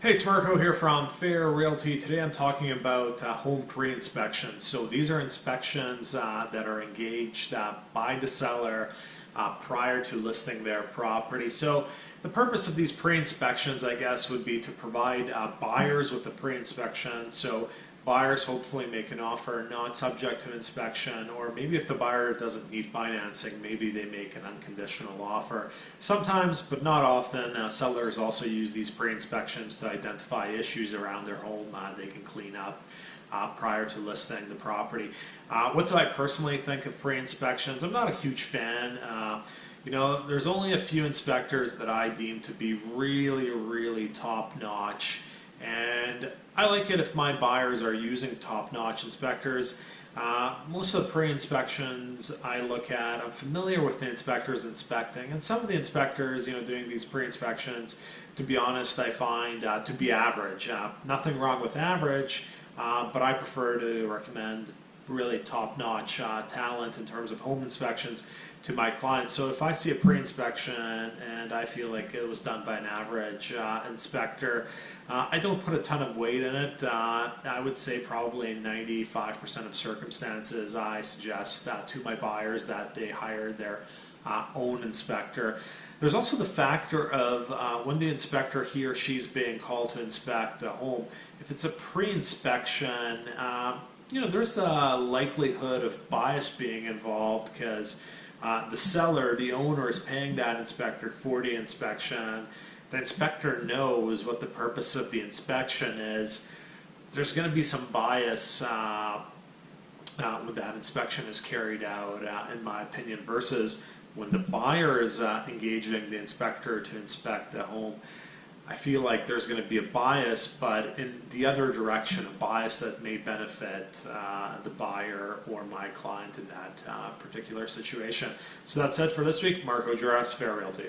Hey, it's Marko here from Fair Realty. Today I'm talking about home pre-inspections. So these are inspections that are engaged by the seller prior to listing their property. So the purpose of these pre-inspections, I guess, would be to provide buyers with a pre-inspection. So buyers hopefully make an offer not subject to inspection, or maybe if the buyer doesn't need financing, maybe they make an unconditional offer. Sometimes, but not often, sellers also use these pre-inspections to identify issues around their home they can clean up prior to listing the property. What do I personally think of pre-inspections? I'm not a huge fan. There's only a few inspectors that I deem to be really top-notch. And I like it if my buyers are using top-notch inspectors. Most of the pre-inspections I look at, I'm familiar with the inspectors inspecting, and some of the inspectors, doing these pre-inspections, to be honest, I find to be average. Nothing wrong with average, but I prefer to recommend really top-notch talent in terms of home inspections to my clients. So if I see a pre-inspection and I feel like it was done by an average inspector, I don't put a ton of weight in it. I would say probably in 95% of circumstances I suggest to my buyers that they hire their own inspector. There's also the factor of when the inspector, he or she's being called to inspect the home. If it's a pre-inspection, there's the likelihood of bias being involved because the seller, the owner, is paying that inspector for the inspection. The inspector knows what the purpose of the inspection is. There's going to be some bias when that inspection is carried out, in my opinion, versus when the buyer is engaging the inspector to inspect the home. I feel like there's going to be a bias, but in the other direction, a bias that may benefit the buyer or my client in that particular situation. So that's it for this week. Marko, Juras, Fair Realty.